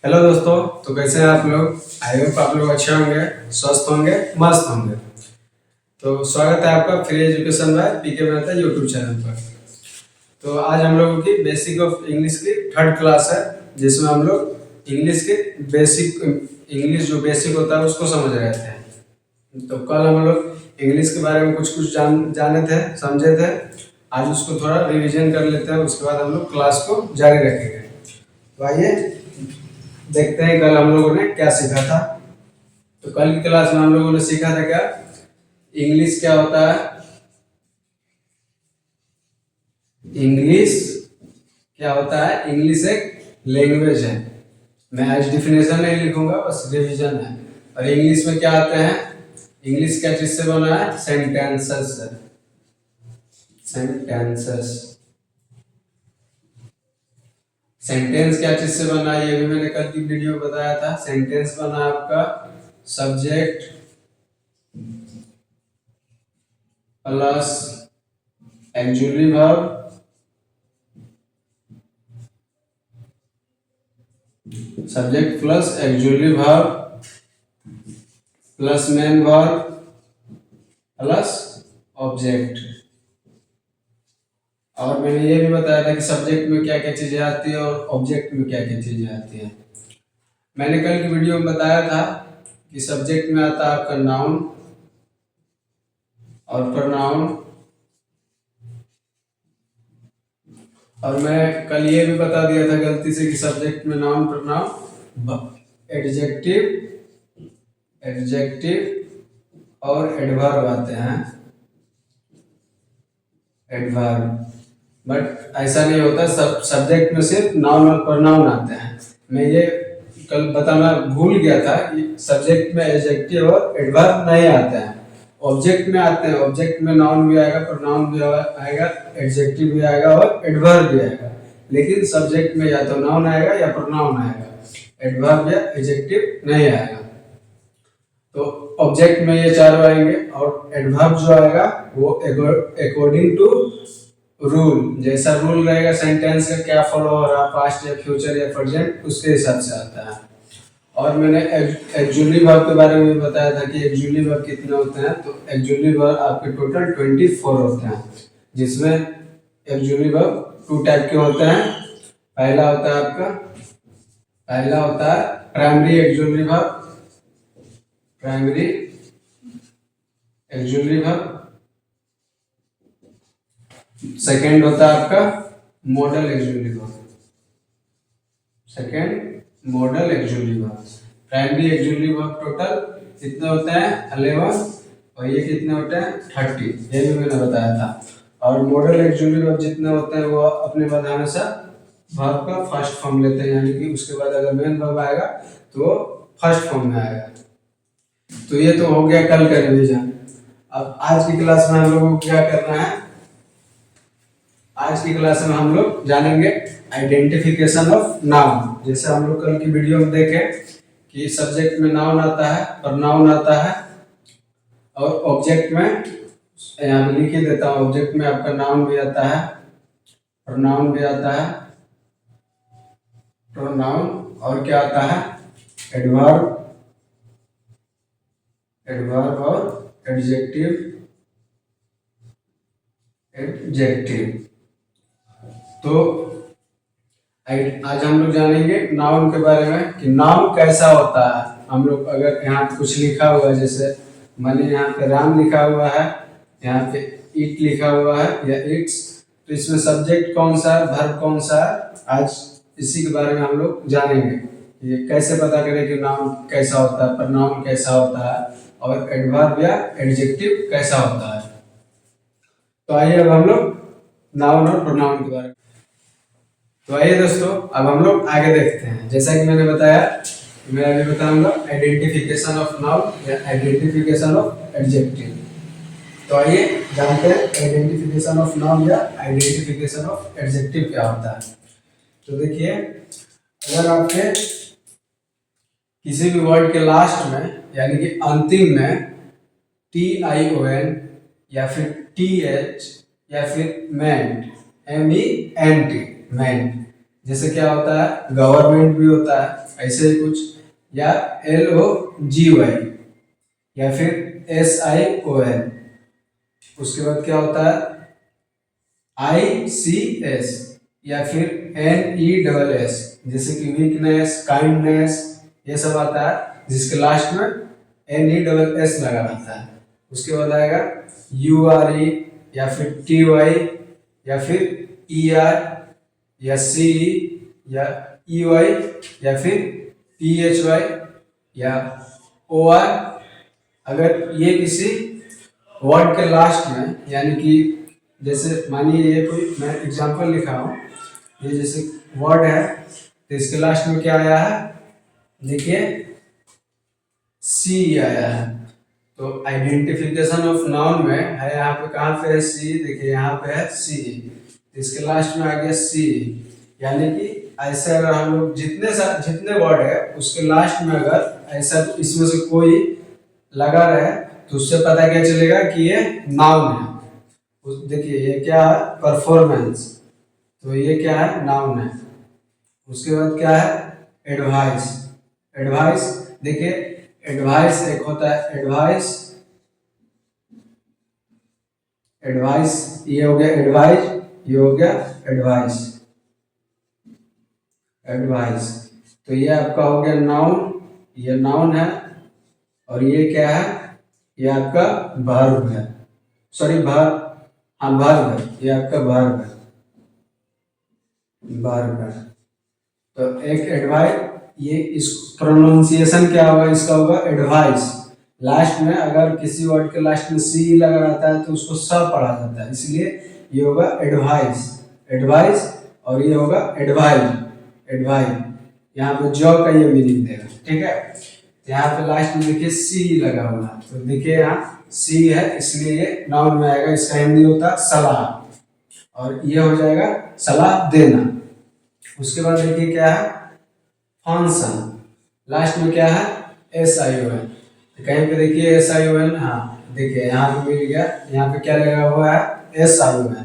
Hello दोस्तों। तो कैसे हैं आप लोग? आई होप आप लोग अच्छे होंगे, स्वस्थ होंगे, मस्त होंगे। तो स्वागत है आपका free education by P K Mehta YouTube channel पर। तो आज हम लोगों की बेसिक ऑफ इंग्लिश की थर्ड क्लास है, जिसमें हम लोग इंग्लिश के इंग्लिश जो बेसिक होता है उसको समझ रहे थे। तो कल हम लोग इंग्लिश के बारे में कुछ जाने थे, समझे थे। आज उसको थोड़ा रिवीजन कर लेते हैं, उसके बाद हम लोग क्लास को जारी रखेंगे। तो आइए देखते हैं कल हम लोगों ने क्या सीखा था। तो कल की क्लास में हम लोगों ने सीखा था क्या, इंग्लिश क्या होता है। इंग्लिश क्या होता है? इंग्लिश एक लैंग्वेज है। मैं आज डिफिनेशन नहीं लिखूंगा, बस रिवीजन है। और इंग्लिश में क्या आते हैं? इंग्लिश क्या चीज से बना है? सेंटेंसेस से। सेंटेंसेस। सेंटेंस क्या चीज से बना है ये भी मैंने कल की वीडियो में बताया था। सेंटेंस बना आपका subject plus auxiliary verb subject plus auxiliary verb plus main verb plus object. और मैंने ये भी बताया था कि सब्जेक्ट में क्या क्या चीजें आती है और ऑब्जेक्ट में क्या क्या चीजें आती है। मैंने कल की वीडियो में बताया था कि सब्जेक्ट में आता है आपका नाउन और प्रोनाउन। और मैं कल ये भी बता दिया था गलती से कि सब्जेक्ट में नाउन प्रोनाउन एडजेक्टिव और एडवर्ब आते हैं। एडवर्ब, बट ऐसा नहीं होता। सब सब्जेक्ट में सिर्फ नाउन और प्रोनाउन आते हैं। मैं ये कल बताना भूल गया था कि सब्जेक्ट में एडजेक्टिव और एडवर्ब नहीं आते हैं, ऑब्जेक्ट में आते हैं। ऑब्जेक्ट में नाउन भी आएगा, प्रोनाउन भी आएगा, एडजेक्टिव भी आएगा और एडवर्ब भी आएगा। लेकिन सब्जेक्ट में या तो नाउन आएगा या प्रोनाउन आएगा, एडवर्ब या एडजेक्टिव नहीं आएगा। तो ऑब्जेक्ट में ये चारों आएंगे और एडवर्ब जो आएगा वो अकॉर्डिंग टू रूल, जैसा रूल रहेगा सेंटेंस का, क्या फॉलो हो रहा, पास्ट या फ्यूचर या प्रेजेंट, उसके हिसाब से आता है। और मैंने एक्जुअली वर्ब के बारे में भी बताया था कि एक्जुअली वर्ब कितने होते हैं। तो एक्जुअली वर्ब आपके टोटल 24 होते हैं, जिसमें एक्जुअली वर्ब 2 टाइप के होते हैं। पहला होता है primary auxiliary verb, primary auxiliary verb. Second होता है आपका modal auxiliary verb, second modal auxiliary verb. Primary auxiliary verb total कितने होते हैं? 11, और ये कितने होते हैं? 30। ये भी मैंने बताया था। और मॉडल एक्जुअली वर्ब जितने होते हैं वो अपने बाद हमेशा वर्ब का फर्स्ट फॉर्म लेते हैं, यानी कि उसके बाद अगर मेन वर्ब आएगा तो वो फर्स्ट फॉर्म में आएगा। तो ये तो हो गया कल का रिवीजन। अब आज की क्लास में हम लोगों को क्या करना है? आज की क्लास में हम लोग जानेंगे आइडेंटिफिकेशन ऑफ नाउन। जैसे हम लोग कल की वीडियो में देखे कि सब्जेक्ट में नाउन आता है, प्रोनाउन आता है, और ऑब्जेक्ट में यहाँ पे लिख ही देता हूँ, ऑब्जेक्ट में आपका नाउन भी आता है, प्रोनाउन भी आता है, प्रोनाउन, और क्या आता है? एडवर्ब, एडवर्ब और एडजेक्टिव, एडजेक्टिव। तो आज हम लोग जानेंगे नाउन के बारे में कि नाउन कैसा होता है। हम लोग अगर यहाँ पे कुछ लिखा हुआ है, जैसे मानिए यहाँ पे राम लिखा हुआ है, यहाँ पे इट लिखा हुआ है या इट्स, तो इसमें सब्जेक्ट कौन सा है, वर्ब कौन सा है, आज इसी के बारे में हम लोग जानेंगे। ये कैसे पता करें कि नाउन कैसा होता है, प्रोनाउन कैसा होता है, और एडवर्ब या एडजेक्टिव कैसा होता है। तो आइए अब हम लोग नाउन और प्रोनाउन के बारे में। तो आइए दोस्तों, अब हम लोग आगे देखते हैं। जैसा कि मैंने बताया, मैं अभी बताऊंगा आइडेंटिफिकेशन ऑफ नाउन या आइडेंटिफिकेशन ऑफ एडजेक्टिव। तो आइए जानते हैं आइडेंटिफिकेशन ऑफ नाउन या आइडेंटिफिकेशन ऑफ एडजेक्टिव क्या होता है। तो देखिए, अगर आपके किसी भी वर्ड के लास्ट में यानी कि अंतिम में TION या फिर TH या फिर MENT MENT जैसे क्या होता है, गवर्नमेंट भी होता है ऐसे ही कुछ, या LOGY, या फिर SION। उसके बाद क्या होता है, ICS, या फिर NESS, जैसे कि वीकनेस, काइंडनेस, ये सब आता है जिसके लास्ट में NESS लगा रहता है। उसके बाद आएगा URE, या फिर TY, या फिर ER, या CE, या EY, या फिर PHY, या OR। अगर ये किसी वर्ड के लास्ट में, यानी कि जैसे मानिए ये कोई मैं एग्जांपल लिखा हूँ, ये जैसे वर्ड है तो इसके लास्ट में क्या आया है, देखिए C आया है। तो आइडेंटिफिकेशन ऑफ नाउन में है, यहाँ पे कहाँ पे है C, देखिए यहाँ पे है C, इसके लास्ट में आ गया C। यानी कि ऐसे अगर हम लोग जितने वर्ड है उसके लास्ट में अगर ऐसा इसमें से कोई लगा रहे तो उससे पता क्या चलेगा कि ये नाउन है। देखिए ये क्या है, परफॉर्मेंस, तो ये क्या है, नाउन है। उसके बाद क्या है, एडवाइस। एडवाइस देखिए, एडवाइस एक होता है एडवाइस, एडवाइस ये हो गया एडवाइस, ये हो गया एडवाइस, एडवाइस। तो ये आपका हो गया नाउन, ये नाउन है, और ये क्या है, ये आपका वर्ब है, सॉरी वर्ब, हाँ वर्ब है, ये आपका वर्ब है, वर्ब है। तो एक एडवाइस, ये इस प्रोनाउंसिएशन क्या होगा, इसका होगा एडवाइस। लास्ट में अगर किसी वर्ड के लास्ट में C लगा रहता है तो उसको स पढ़ा जाता है, इसलिए ये होगा एडवाइस, एडवाइस, और ये होगा एडवाइज, एडवाइज। यहाँ पे जॉब का ये मीनिंग देगा, ठीक है। यहाँ पे लास्ट में देखिए C लगा हुआ है, तो देखिए यहाँ C है इसलिए ये नाउन में आएगा, इसका हिंदी होता है सलाह, और ये हो जाएगा सलाह देना। उसके बाद देखिए क्या है, फंक्शन, लास्ट में क्या है, SION। कहीं पे देखिए SION, हाँ देखिए यहाँ पे मिल गया, यहाँ पे क्या लगा हुआ है, SION,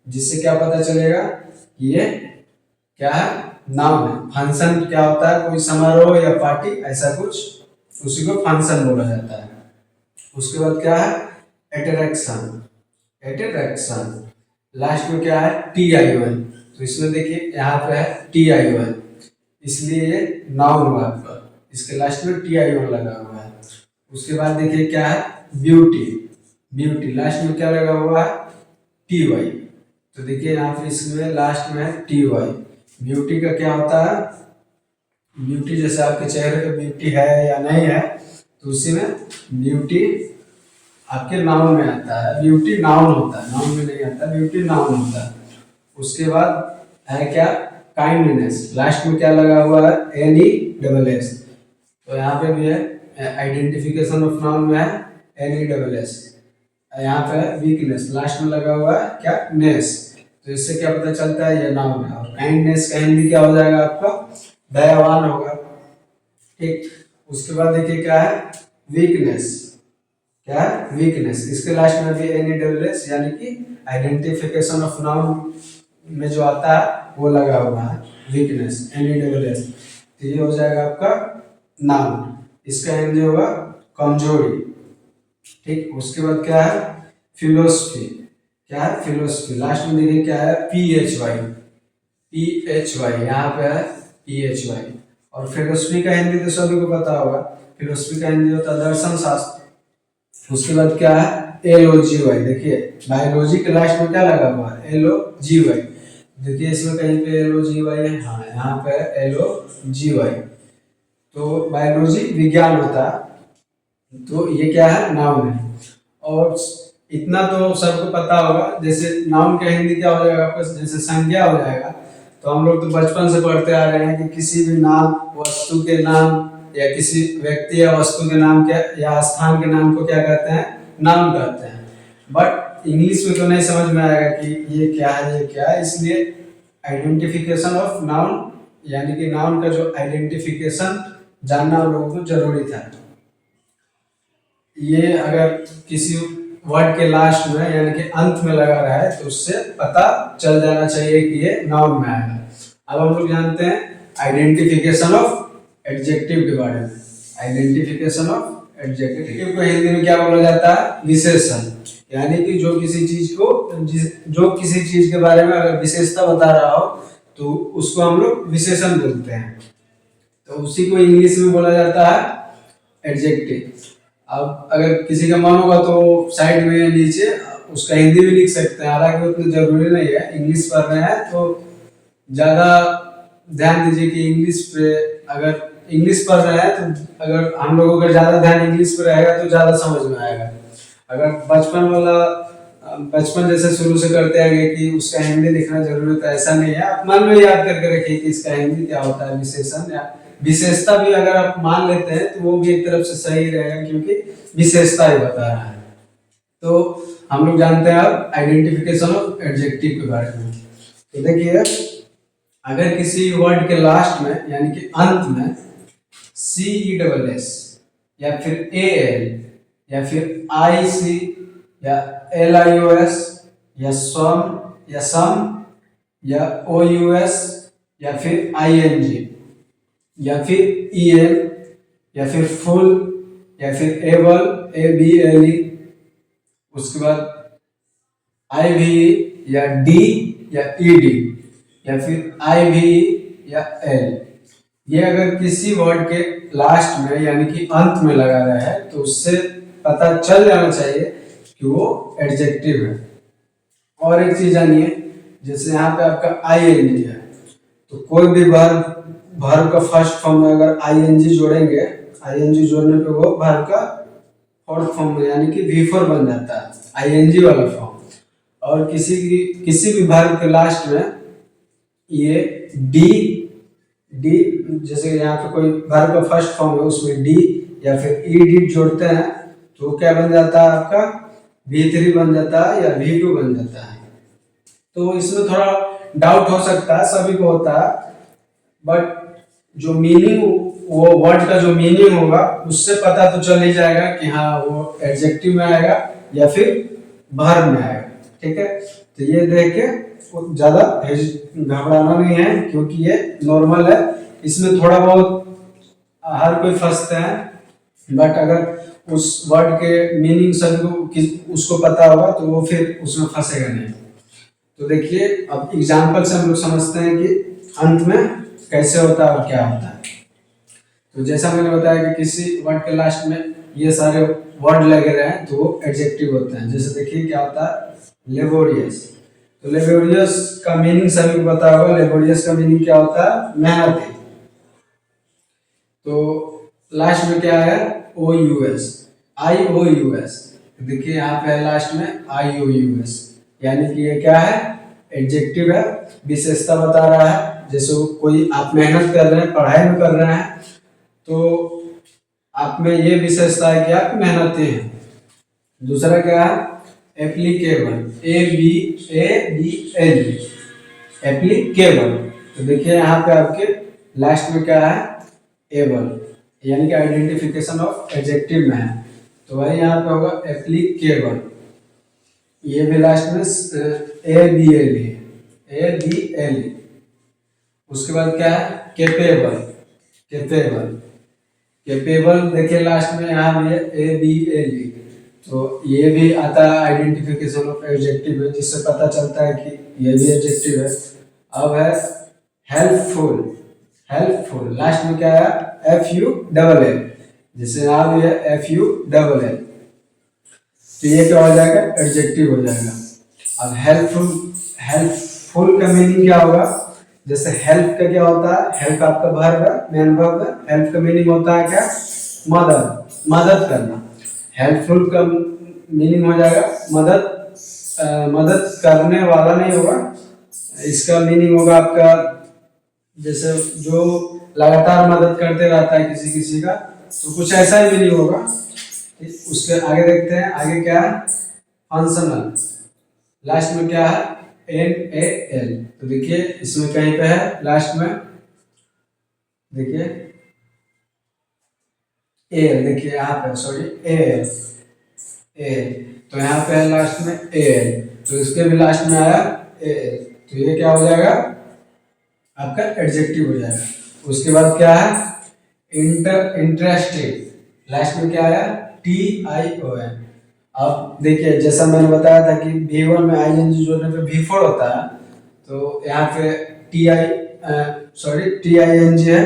जिससे क्या पता चलेगा कि ये क्या है, नाउन है। फंक्शन क्या होता है, कोई समारोह या पार्टी ऐसा कुछ, उसी को फंक्शन बोला जाता है। उसके बाद क्या है, अट्रैक्शन, अट्रैक्शन, लास्ट में क्या है, TION। तो इसमें देखिए यहाँ पे है TION, इसलिए ये नाउन हुआ आपका, इसके लास्ट में TION लगा हुआ है। उसके बाद देखिए क्या है, ब्यूटी, ब्यूटी, लास्ट में क्या लगा हुआ है, TY। तो देखिए यहाँ पे इसमें लास्ट में है TY। ब्यूटी का क्या होता है, ब्यूटी जैसे आपके चेहरे पे ब्यूटी है या नहीं है, तो उसी में ब्यूटी आपके नाउन में आता है, ब्यूटी नाउन होता है, नाउन में नहीं आता, ब्यूटी नाउन होता है। उसके बाद है क्या, काइंडनेस, लास्ट में क्या लगा हुआ है, NESS। तो यहाँ पे भी है आइडेंटिफिकेशन ऑफ नाउन में है NESS। यहाँ पे वीकनेस, लास्ट में लगा हुआ है क्या, नेस। तो इससे क्या पता चलता है ये नाउन है। और काइंडनेस का हिंदी क्या हो जाएगा आपका, दयावान होगा, ठीक। उसके बाद देखिए क्या है, वीकनेस, क्या है, वीकनेस, इसके लास्ट में भी NESS, यानी कि आइडेंटिफिकेशन ऑफ नाउन में जो आता है वो लगा हुआ है, वीकनेस, NESS। तो ये हो जाएगा आपका नाउन, इसका हिंदी होगा कमजोरी, ठीक। उसके बाद क्या है, फिलोसफी, क्या है, फिलोसफी, लास्ट में देखिए क्या है, PHY, यहाँ पे है PHY। और फिलोसफी का हिंदी तो सभी को पता होगा, फिलोसफी का हिंदी होता है दर्शन शास्त्र। उसके बाद क्या है, LOGY, देखिए बायोलॉजी के लास्ट में क्या लगा हुआ है, LOGY। देखिए इसमें कहीं पे LOGY है, हाँ यहाँ पे LOGY। तो बायोलॉजी विज्ञान होता है, तो ये क्या है, नाउन है। और इतना तो सबको पता होगा, जैसे नाउन का हिंदी क्या हो जाएगा आपका, जैसे संज्ञा हो जाएगा। तो हम लोग तो बचपन से पढ़ते आ रहे हैं कि किसी भी नाम, वस्तु के नाम, या किसी व्यक्ति या वस्तु के नाम के या स्थान के नाम को क्या कहते हैं, नाम कहते हैं। बट इंग्लिश में तो नहीं समझ में आएगा कि ये क्या है, ये क्या है, इसलिए आइडेंटिफिकेशन ऑफ नाउन, यानी कि नाउन का जो आइडेंटिफिकेशन जानना हम लोगों को जरूरी था। ये अगर किसी वर्ड के लास्ट में यानी कि अंत में लगा रहा है तो उससे पता चल जाना चाहिए कि ये नाउन में आएगा। अब हम लोग जानते हैं आइडेंटिफिकेशन ऑफ एडजेक्टिव के बारे में। आइडेंटिफिकेशन ऑफ एडजेक्टिव को हिंदी में क्या बोला जाता है? विशेषण। यानी कि जो किसी चीज के बारे में अगर विशेषता बता रहा हो तो उसको हम लोग विशेषण बोलते हैं। तो उसी को इंग्लिश में बोला जाता है एडजेक्टिव। अब अगर किसी का मन होगा तो साइड में नीचे उसका हिंदी भी लिख सकते हैं, हालांकि उतना जरूरी नहीं है। इंग्लिश पढ़ रहे हैं तो ज़्यादा ध्यान दीजिए कि इंग्लिश पे, अगर इंग्लिश पढ़ रहे हैं तो अगर हम लोगों का ज़्यादा ध्यान इंग्लिश पे रहेगा तो ज़्यादा समझ में आएगा। अगर बचपन जैसे शुरू से करते आएंगे कि उसका हिंदी लिखना जरूरी है, ऐसा नहीं है। आप मन में याद करके रखिए कि इसका हिंदी क्या होता है, विशेषण या विशेषता भी अगर आप मान लेते हैं तो वो भी एक तरफ से सही रहेगा, क्योंकि विशेषता ही बता रहा है। तो हम लोग जानते हैं अब आइडेंटिफिकेशन ऑफ एडजेक्टिव के बारे में। तो देखिए, अगर किसी वर्ड के लास्ट में यानी कि अंत में CESS या फिर AL या फिर IC या LIOS या सम या OUS या फिर ING या फिर EN या फिर फुल या फिर एबल ABLE, उसके बाद IVE या D या ED या फिर IVE या L, ये अगर किसी वर्ड के लास्ट में यानी कि अंत में लगा रहा है तो उससे पता चल जाना चाहिए कि वो एडजेक्टिव है। और एक चीज जानिए, जैसे यहाँ पे आपका ING है तो कोई भी वर्ब का फर्स्ट फॉर्म में अगर ING जोड़ेंगे, ING जोड़ने पे वो वर्ब का फोर्थ फॉर्म में यानी कि V4 बन जाता है, ING वाला फॉर्म। और किसी भी वर्ब के लास्ट में ये डी जैसे यहाँ पे कोई वर्ब का फर्स्ट फॉर्म है उसमें डी या फिर ED जोड़ते हैं तो क्या बन जाता है? आपका V3 बन जाता है या V2 बन जाता है। तो इसमें थोड़ा डाउट हो सकता है, सभी को होता है, बट जो मीनिंग, वो वर्ड का जो मीनिंग होगा उससे पता तो चल ही जाएगा कि हाँ वो एडजेक्टिव में आएगा या फिर वर्ब में आएगा। ठीक है, तो ये देख के ज्यादा घबराना नहीं है, क्योंकि ये नॉर्मल है। इसमें थोड़ा बहुत हर कोई फंसते हैं, बट अगर उस वर्ड के मीनिंग सभी को उसको पता होगा तो वो फिर उसमें फंसेगा नहीं। तो देखिए, अब एग्जाम्पल से हम लोग समझते हैं कि अंत में कैसे होता है और क्या होता है। तो जैसा मैंने बताया कि किसी वर्ड के लास्ट में ये सारे वर्ड लगे रहे हैं तो वो एडजेक्टिव होते हैं। जैसे देखिए क्या होता है, लेबोरियस। तो लेबोरियस का मीनिंग सभी को पता होगा। लेबोरियस का मीनिंग क्या होता है? मेहनती। तो लास्ट में क्या है? OUS, IOUS। देखिए यहाँ पे लास्ट में IOUS, यानी कि ये क्या है? एडजेक्टिव है, विशेषता बता रहा है। जैसे कोई आप मेहनत कर रहे हैं, पढ़ाई में कर रहे हैं, तो आप में ये विशेषता है कि आप मेहनती हैं। दूसरा क्या है? Applicable, ABABL, applicable. तो देखिए यहाँ पे आपके लास्ट में क्या है? एबल, यानी कि आइडेंटिफिकेशन ऑफ एडजेक्टिव में है, तो वही यहाँ पे होगा एप्लीकेबल। ये भी लास्ट में ABLE, ABLE। उसके बाद क्या है? केपेबल, केपेबल देखिए लास्ट में यहाँ भी है ABLE। तो ये भी आता है आइडेंटिफिकेशन ऑफ एडजेक्टिव है, जिससे पता चलता है कि ये भी एडजेक्टिव है। अब है हेल्पफुल, लास्ट में क्या है? FULL, जिससे यहाँ भी है FULL। तो ये क्या हो जाएगा? एडजेक्टिव हो जाएगा। अब हेल्पफुल का मीनिंग क्या होगा? जैसे हेल्प का क्या होता है? हेल्प आपका वर्ब है, मेन वर्ब है। हेल्प का मीनिंग होता है क्या? मदद करना। हेल्पफुल का मीनिंग हो जाएगा मदद करने वाला नहीं होगा। इसका मीनिंग होगा आपका, जैसे जो लगातार मदद करते रहता है किसी का, तो कुछ ऐसा ही मीनिंग होगा। उसके आगे देखते हैं, आगे क्या है? फंक्शनल, लास्ट में क्या है? NAL। तो देखिए इसमें कहीं पे है लास्ट में, देखिए AL, देखिए यहाँ पे, सॉरी AL, तो यहाँ पे है लास्ट में AL, तो इसके भी लास्ट में आया AL। तो ये क्या हो जाएगा? आपका एडजेक्टिव हो जाएगा। उसके बाद क्या है, इंटरेस्टेड, लास्ट में क्या आया, TION। अब देखिए जैसा मैंने बताया था कि V1 में ING जोड़ने पे V4 होता है, तो यहाँ पे TING है,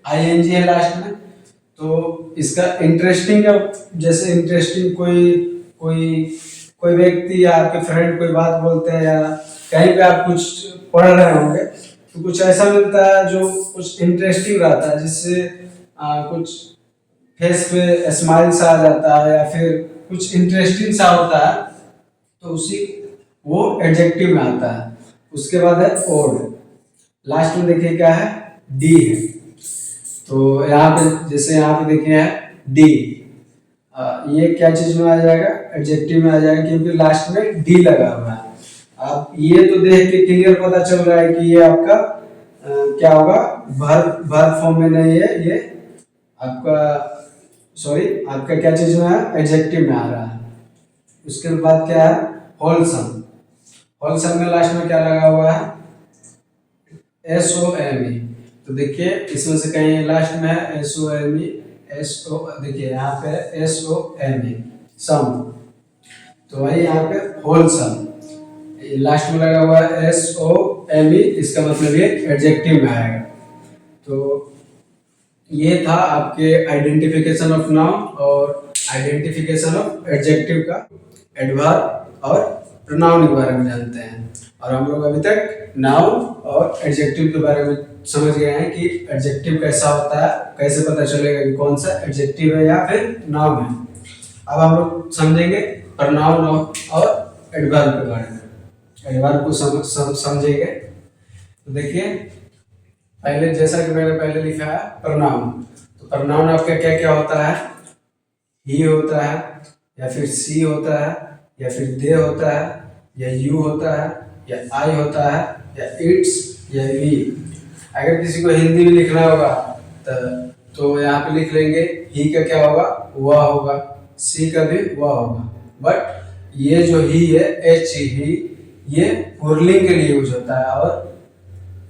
ING है लास्ट में। तो इसका इंटरेस्टिंग का, जैसे इंटरेस्टिंग कोई कोई व्यक्ति या आपके फ्रेंड कोई बात बोलते हैं या कहीं पे आप कुछ पढ़ रहे होंगे तो कुछ ऐसा मिलता है जो कुछ इंटरेस्टिंग रहता है, जिससे कुछ फेस पे स्माइल सा आ जाता है या फिर कुछ इंटरेस्टिंग सा होता है, तो उसी वो एडजेक्टिव में आता है। उसके बाद है ओड, लास्ट में देखिए क्या है, डी है। तो यहाँ पे जैसे यहाँ पे देखिए है डी, ये क्या चीज में आ जाएगा, एडजेक्टिव में आ जाएगा, क्योंकि लास्ट में डी लगा हुआ है। अब ये तो देख के क्लियर पता चल रहा है कि ये आपका क्या होगा, वर्ब फॉर्म में नहीं है, ये आपका आपका क्या चीज में है, एडजेक्टिव में आ रहा है। उसके बाद क्या है, होलसम। होलसम में लास्ट में क्या लगा हुआ है, SOME। तो देखिए इसमें से कहीं लास्ट में है SOME, देखिए यहाँ पे SOME, सम। तो वही यहाँ पे होलसम लास्ट में लगा हुआ है SOME, इसका मतलब ये एडजेक्टिव में आएगा। तो ये था आपके आइडेंटिफिकेशन ऑफ नाउन और आइडेंटिफिकेशन ऑफ एडजेक्टिव का, एडवर्ब और प्रोनाउन के बारे में जानते हैं। और हम लोग अभी तक नाउन और एडजेक्टिव के बारे में समझ गए हैं कि एडजेक्टिव कैसा होता है, कैसे पता चलेगा कि कौन सा एडजेक्टिव है या फिर नाउन है। अब हम लोग समझेंगे प्रोनाउन और एडवर्ब के बारे में। एडवर्ब को समझेंगे तो देखिए, पहले जैसा कि मैंने पहले लिखा है प्रोनाउन, तो प्रोनाउन आपका क्या क्या होता है, ही होता है या फिर सी होता है या फिर दे होता है या यू होता है या आई होता है या इट्स या वी। अगर किसी को हिंदी में लिखना होगा तो यहाँ पे लिख लेंगे, ही का क्या होगा, वह होगा, सी का भी वह होगा। बट ये जो ही है, एच ही, ये पुल्लिंग के लिए यूज होता है और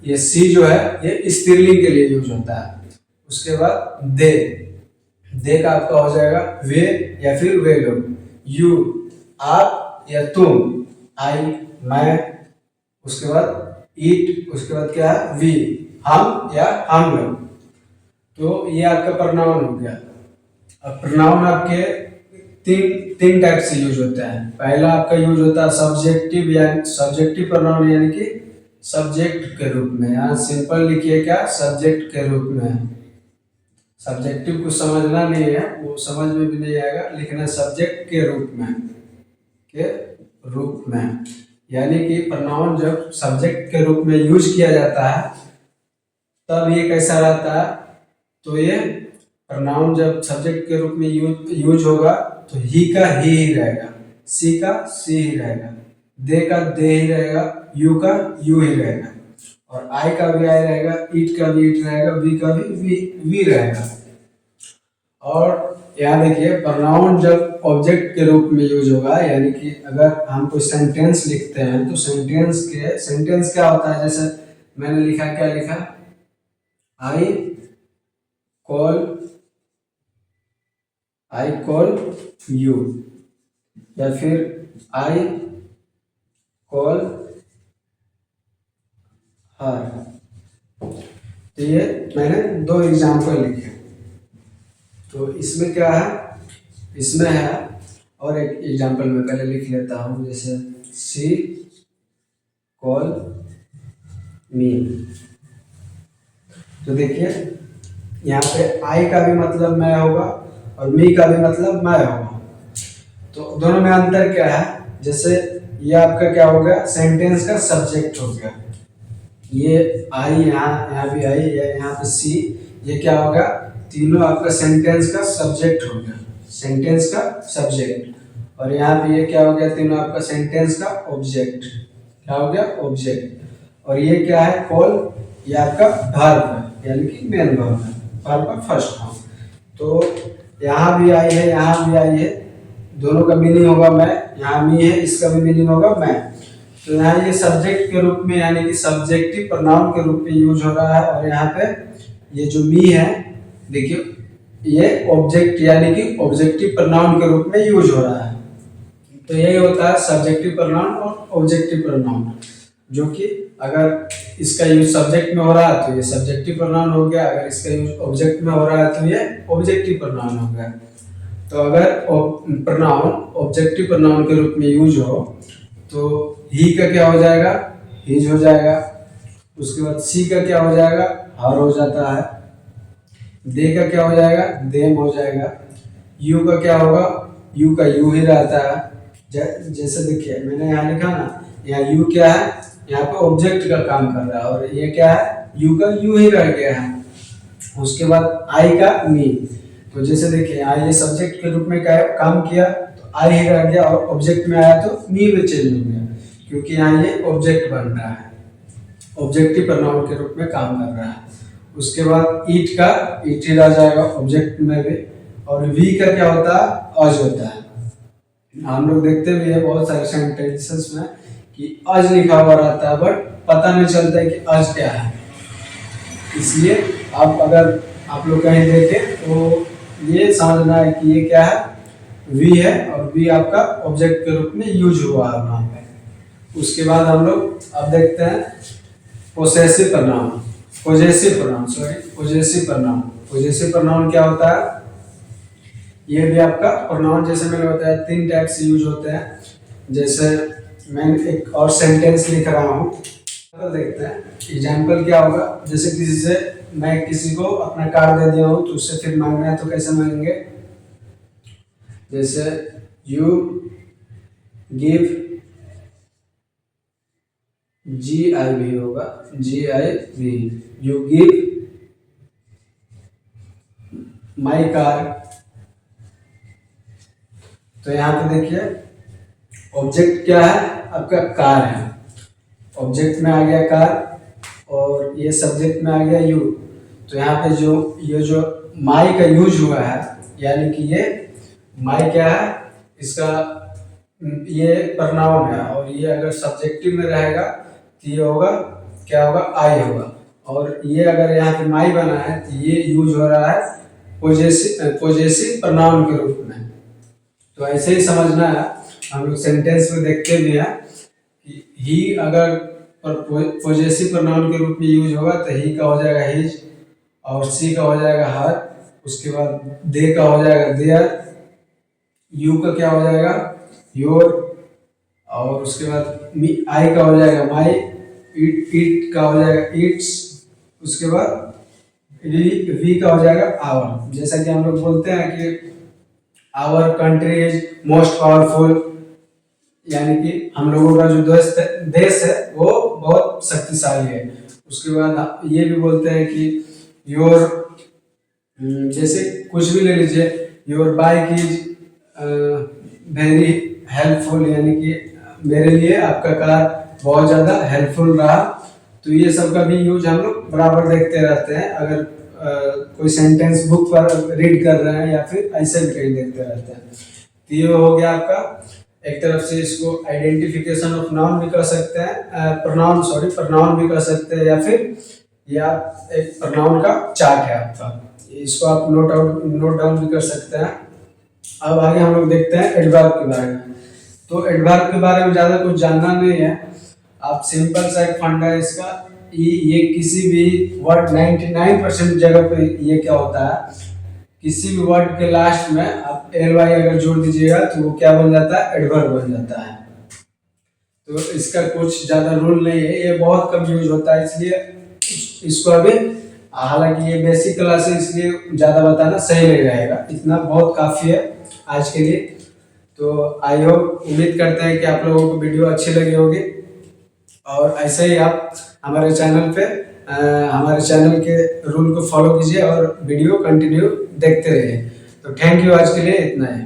ये सी जो है ये स्त्रीलिंग के लिए यूज होता है। उसके बाद दे का आपका हो जाएगा वे या फिर वे लोग, यू आप या तुम, आई मैं, उसके बाद ईट, उसके बाद क्या है वी हम या हम लोग। तो ये आपका प्रोनाउन हो गया। अब प्रोनाउन आपके तीन टाइप से यूज होता है। पहला आपका यूज होता है सब्जेक्टिव, या सब्जेक्टिव प्रोनाउन यानी कि सब्जेक्ट के रूप में। यहाँ सिंपल लिखिए क्या, सब्जेक्ट के रूप में। सब्जेक्टिव को समझना नहीं है, वो समझ में भी नहीं आएगा, लिखना सब्जेक्ट के रूप में, यानी कि प्रोनाउन जब सब्जेक्ट के रूप में यूज किया जाता है तब ये कैसा रहता है, तो ये प्रोनाउन जब सब्जेक्ट के रूप में यूज होगा तो ही का ही रहेगा, सी का सी ही रहेगा, दे का दे ही रहेगा, यू का यू ही रहेगा, और आई का भी आई रहेगा, ईट का भी ईट रहेगा, वी का भी वी रहेगा। और यहाँ देखिए प्रोनाउन जब ऑब्जेक्ट के रूप में यूज होगा, यानी कि अगर हम कोई सेंटेंस लिखते हैं तो सेंटेंस क्या होता है, जैसे मैंने लिखा, क्या लिखा, आई कॉल यू, या फिर आई कॉल हर। तो ये मैंने दो एग्जाम्पल लिखे। तो इसमें क्या है, इसमें है, और एक एग्जाम्पल मैं पहले लिख लेता हूँ, जैसे सी कॉल मी। तो देखिए यहाँ पे आई का भी मतलब मैं होगा और मी का भी मतलब मैं होगा। तो दोनों में अंतर क्या है, जैसे ये आपका क्या हो गया, सेंटेंस का सब्जेक्ट हो गया, ये आई यहाँ भी आई, यहाँ पे सी, ये क्या होगा, तीनों आपका सेंटेंस का सब्जेक्ट हो गया, सेंटेंस का सब्जेक्ट। और यहाँ पे ये क्या हो गया, तीनों आपका सेंटेंस का ऑब्जेक्ट, क्या हो गया, ऑब्जेक्ट। और ये क्या है, कॉल, ये आपका वर्ब है, यानी कि मेन वर्ब है, वर्ब का फर्स्ट फॉर्म। तो यहाँ भी आई है, यहाँ भी आई है, दोनों का मीनिंग होगा मैं, यहाँ मी है, इसका भी मीनिंग होगा मैं। तो यहाँ ये सब्जेक्ट के रूप में यानी कि सब्जेक्टिव प्रोनाउन के रूप में यूज हो रहा है। और यहाँ पे ये जो मी है देखिए ये ऑब्जेक्ट यानी कि ऑब्जेक्टिव प्रोनाउन के रूप में यूज हो रहा है। तो यही होता है सब्जेक्टिव प्रोनाउन और ऑब्जेक्टिव प्रोनाउन, जो कि अगर इसका यूज सब्जेक्ट में हो रहा है तो ये सब्जेक्टिव प्रोनाउन हो गया, अगर इसका यूज ऑब्जेक्ट में हो रहा है तो ये ऑब्जेक्टिव प्रोनाउन हो गया। तो अगर प्रोनाउन ऑब्जेक्टिव प्रोनाउन के रूप में यूज हो तो ही का क्या हो जाएगा, हिज हो जाएगा। उसके बाद सी का क्या हो जाएगा, हर हो जाता है। दे का क्या हो जाएगा, देम हो जाएगा। यू का क्या होगा, यू का यू ही रहता है। जैसे देखिए मैंने यहाँ लिखा ना, यहाँ यू क्या है, यहाँ पे ऑब्जेक्ट का काम कर रहा है और ये क्या है, यू का यू ही रह गया है। उसके बाद आई का मी, तो जैसे देखिए आई ये सब्जेक्ट के रूप में काम किया तो आई ही रह गया और ऑब्जेक्ट में आया तो मी में चेंज हो गया, क्योंकि यहाँ ये ऑब्जेक्ट बन रहा है, ऑब्जेक्टिव प्रोनाउन के रूप में काम कर रहा है। उसके बाद ईट का ईट ही रह जाएगा ऑब्जेक्ट में भी। और वी का क्या होता है, अज होता है। हम लोग देखते भी है बहुत सारे सेंटेंसेस में कि अज लिखा हुआ रहता है बट पता नहीं चलता है कि अज क्या है। इसलिए आप अगर आप लोग कहीं देखें तो ये समझना है कि ये क्या है, वी है और वी आपका ऑब्जेक्ट के रूप में यूज हुआ है वहाँ पे। उसके बाद हम लोग अब देखते हैं possessive pronoun, possessive pronoun. Possessive pronoun क्या होता है, ये भी आपका प्रोनाउन जैसे मैंने बताया 3 टाइप से यूज होते हैं। जैसे मैं एक और सेंटेंस लिख रहा हूँ, तो देखते हैं एग्जाम्पल क्या होगा। जैसे मैं किसी को अपना कार्ड दे दिया हूँ तो उससे फिर मांगना है तो कैसे मांगेंगे, जैसे यू गिव, GIV होगा, GIV, you give my card. तो यहाँ पे देखिए ऑब्जेक्ट क्या है, आपका कार है, ऑब्जेक्ट में आ गया कार और ये सब्जेक्ट में आ गया यू। तो यहाँ पे ये जो माई का यूज हुआ है, यानी कि ये माई क्या है, इसका ये प्रोनाउन है और ये अगर सब्जेक्टिव में रहेगा तो ये होगा क्या होगा, आई होगा। और ये अगर यहाँ पे माई बना है तो ये यूज हो रहा है पोजेसिव प्रोनाउन के रूप में। तो ऐसे ही समझना है, हम लोग सेंटेंस में देखते भी हैं कि ही अगर पोजेसिव प्रोनाउन के रूप में यूज होगा तो ही का हो जाएगा हिज और सी का हो जाएगा हर। उसके बाद दे का हो जाएगा देयर, यू का क्या हो जाएगा योर, और उसके बाद आई का हो जाएगा माई, इट का हो जाएगा इट्स। उसके बाद वी का हो जाएगा आवर। जैसा कि हम लोग बोलते हैं कि our country is most powerful, यानी कि हम लोगों का जो देश है वो बहुत शक्तिशाली है। उसके बाद ये भी बोलते हैं कि योर, जैसे कुछ भी ले लीजिए, your bike is very helpful, यानी कि मेरे लिए आपका कार बहुत ज़्यादा हेल्पफुल रहा। तो ये सब का भी यूज हम लोग बराबर देखते रहते हैं, अगर कोई सेंटेंस बुक पर रीड कर रहे हैं या फिर ऐसे भी कहीं देखते रहते हैं। तो ये हो गया आपका एक तरफ से, इसको आइडेंटिफिकेशन ऑफ नाउन भी कर सकते हैं, प्रोनाउन भी कर सकते हैं, या फिर या एक प्रोनाउन का चार्ट है आपका, इसको आप नोट डाउन भी कर सकते हैं। अब आगे हम लोग देखते हैं एडवर्ब के बारे में। तो एडवर्ब के बारे में ज़्यादा कुछ जानना नहीं है, आप सिंपल सा एक फंडा है इसका, ये किसी भी वर्ड 99% जगह पे ये क्या होता है, किसी भी वर्ड के लास्ट में आप ly अगर जोड़ दीजिएगा तो वो क्या बन जाता है, एडवर्ब बन जाता है। तो इसका कुछ ज़्यादा रूल नहीं है, ये बहुत कम यूज होता है, इसलिए इसको अभी, हालांकि ये बेसिक क्लास है इसलिए ज़्यादा बताना सही नहीं रहेगा, इतना बहुत काफ़ी है आज के लिए। तो आई होप, उम्मीद करते हैं कि आप लोगों को वीडियो अच्छी लगी होगी और ऐसे ही आप हमारे चैनल पे हमारे चैनल के रूल को फॉलो कीजिए और वीडियो कंटिन्यू देखते रहिए। तो थैंक यू, आज के लिए इतना है।